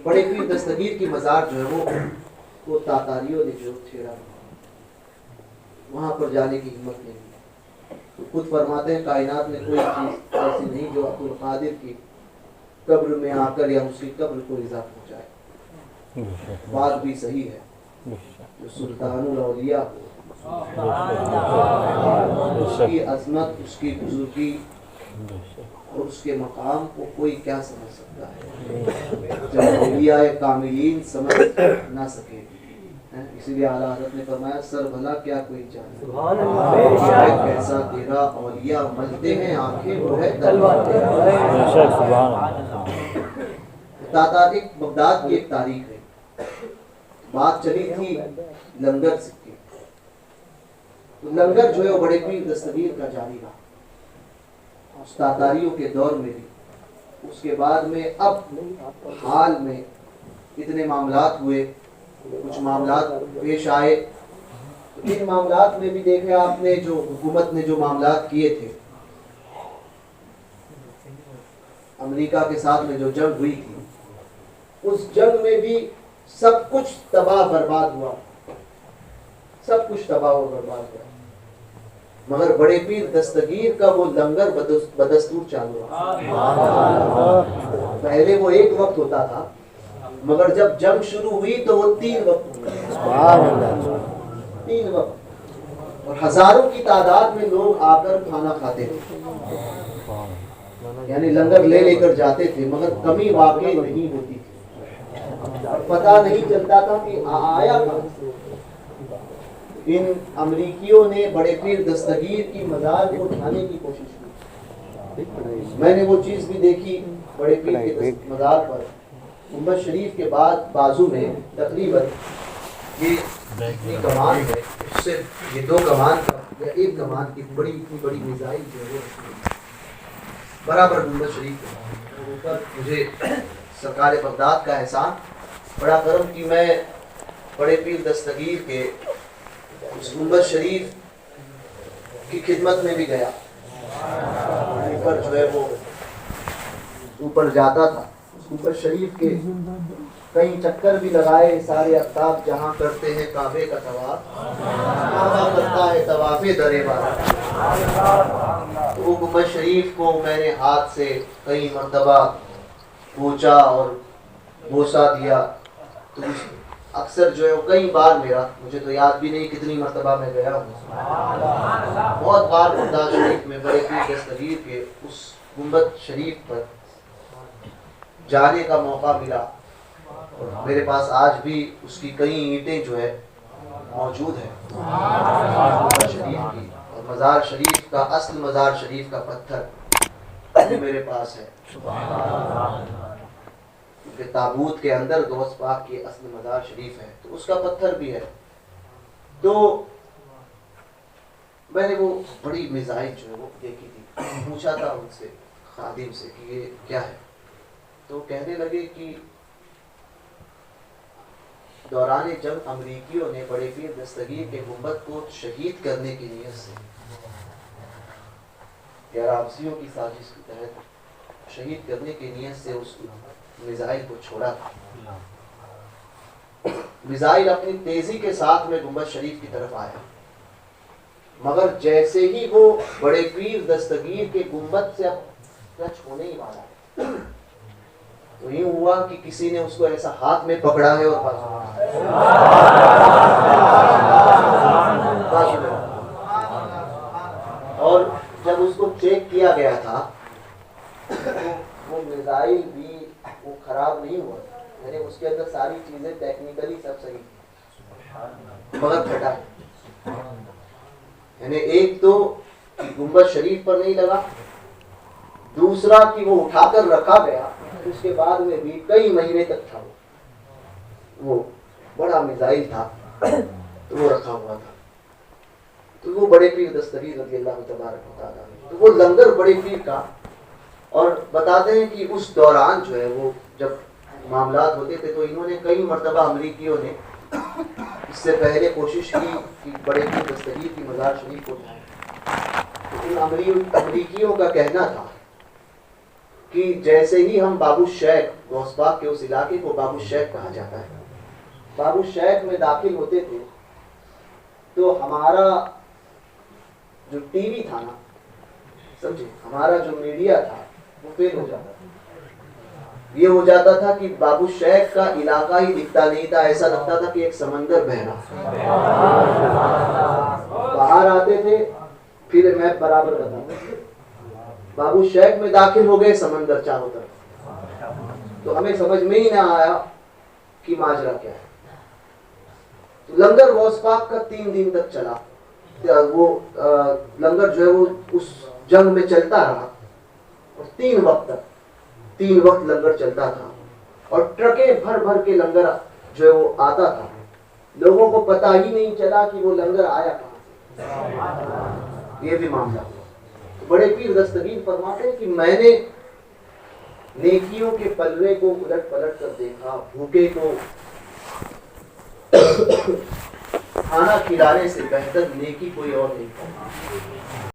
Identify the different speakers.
Speaker 1: बड़े पीर दस्तगीर की मज़ार जो है वो तातारियों ने जो छेड़ा, वहाँ पर जाने की हिम्मत नहीं की। तो खुद फरमाते हैं कायनात में कोई चीज़ ऐसी नहीं जो अब्दुल कादिर की कब्र में आकर या उसकी कब्र को इज़ा पहुँचाए। बात भी सही है, जो सुल्तानुल औलिया हो, उसकी अजमत, उसकी बुजुर्गी और उसके मकाम को कोई क्या समझ सकता है जब औलिया कामिलीन समझ ना सके। इसीलिए आला हज़रत ने फरमाया सर भला क्या कोई जाने, कैसा तेरा औलिया मलते हैं आंखें वो है तलवार। तातारिक बगदाद की एक तारीख है, बात चली थी लंगर सिक्के। तो लंगर जो है वो बड़े पीर दस्तगीर का जारी रहा उस तातारियों के दौर में भी। उसके बाद में अब हाल में इतने मामलात हुए, कुछ मामलात पेश आए। तो इन मामलात में भी देखे आपने जो हुकूमत ने जो मामलात किए थे, अमेरिका के साथ में जो जंग हुई थी, उस जंग में भी सब कुछ तबाह बर्बाद हुआ, सब कुछ तबाह और बर्बाद हुआ। मगर बड़े पीर दस्तगीर का वो लंगर बदस्तूर चालू रहा। पहले वो एक वक्त होता था, मगर जब जंग शुरू हुई तो वो 3 वक्त हुए, 3 वक्त, और हजारों की तादाद में लोग आकर खाना खाते थे, यानी लंगर ले लेकर जाते थे, मगर कमी वाकई नहीं होती थी। पता नहीं चलता था कि आया कहां से। इन अमरीकियों ने बड़े पीर दस्तगीर की मज़ार को उठाने की कोशिश की। मैंने वो चीज़ भी देखी बड़े पीर के मज़ार पर, गुंबद शरीफ के बाद बाजू में तकरीबन ये कमान है, इससे ये 2 कमान या 1 कमान की इतनी बड़ी मिसाइल जो है बराबर गुंबद शरीफ के ऊपर। मुझे सरकार बगदाद का एहसान, बड़ा करम कि मैं बड़े पीर दस्तगीर के उस गुंबद शरीफ की खिदमत में भी गया। ऊपर जो है वो ऊपर जाता था, उस गुंबद शरीफ के कई चक्कर भी लगाए। सारे अफ्ताब जहाँ करते हैं काबे का तवाफ, काबा करता है तवाफे दरेबार। तो वो गुंबद शरीफ को मैंने हाथ से कई मर्तबा पूछा और बोसा दिया। तो अक्सर जो है कई बार मुझे तो याद भी नहीं कितनी मर्तबा मैं गया हूँ, बहुत बार बगदाद शरीफ में बड़े पीर दस्तगीर के उस गुंबद शरीफ पर जाने का मौका मिला। और मेरे पास आज भी उसकी कई ईंटें जो है मौजूद है गुंबद शरीफ की, और मज़ार शरीफ का असल मज़ार शरीफ का पत्थर भी मेरे पास है, क्योंकि ताबूत के अंदर गौस पाक की असल मज़ार शरीफ है, तो उसका पत्थर भी है। तो मैंने वो बड़ी मिसाइल जो है वो देखी थी, पूछा था उनसे खादिम से कि ये क्या है। तो कहने लगे कि दौरान जंग अमरीकियों ने बड़े पीर दस्तगीर के गुंबद को शहीद करने की नीयत से, अराबसियों की साजिश के तहत शहीद करने की नीयत से उस मिसाइल को छोड़ा था। मिसाइल अपनी तेजी के साथ में गुंबद शरीफ की तरफ आया, मगर जैसे ही वो बड़े पीर दस्तगीर के गुंबद से अब टच होने ही वाला है, तो यूं हुआ कि किसी ने उसको ऐसा हाथ में पकड़ा है और और जब उसको चेक किया गया था तो वो मिसाइल भी वो खराब नहीं हुआ, यानी उसके अंदर सारी चीजें टेक्निकली सब सही थी, मगर फटा। यानी एक तो गुंबद शरीफ पर नहीं लगा, दूसरा कि वो उठाकर रखा गया, उसके बाद में भी कई महीने तक था वो बड़ा मिसाइल था, तो वो रखा हुआ था। तो वो बड़े पीर दस्तगीर रज़ियल्लाहु तबारक व तआला, तो वो लंगर बड़े पीर का। और बताते हैं कि उस दौरान जो है वो जब मामलात होते थे तो इन्होंने कई मर्तबा अमरीकियों ने इससे पहले कोशिश की कि बड़े पीर दस्तगीर की मज़ार शरीफ को उठाएं। तो इन अमरीकियों का कहना था कि जैसे ही हम बाबू शेख, गौस पाक के उस इलाके को बाबू शेख कहा जाता है, बाबू शेख में दाखिल होते थे तो हमारा जो टीवी था ना, समझे, हमारा जो मीडिया था वो फेल हो जाता था। ये हो जाता था कि बाबू शेख का इलाका ही दिखता नहीं था, ऐसा लगता था कि एक समंदर बह रहा। बाहर आते थे, फिर मैं बराबर बताता, बाबू शेख में दाखिल हो गए, समंदर चारों तरफ। तो हमें समझ में ही ना आया कि माजरा क्या है। तो लंगर गौस पाक का 3 दिन तक चला। वो लंगर जो है वो उस जंग में चलता रहा और 3 वक्त लंगर चलता था और ट्रकें भर भर के लंगर जो है वो आता था। लोगों को पता ही नहीं चला कि वो लंगर आया कहां से। ये भी मामला हुआ। तो बड़े पीर दस्तगीर फरमाते हैं कि मैंने नेकियों के पल्ले को उलट पलट कर देखा, भूखे को खाना खिलाने से बेहतर नेकी कोई और नहीं करता।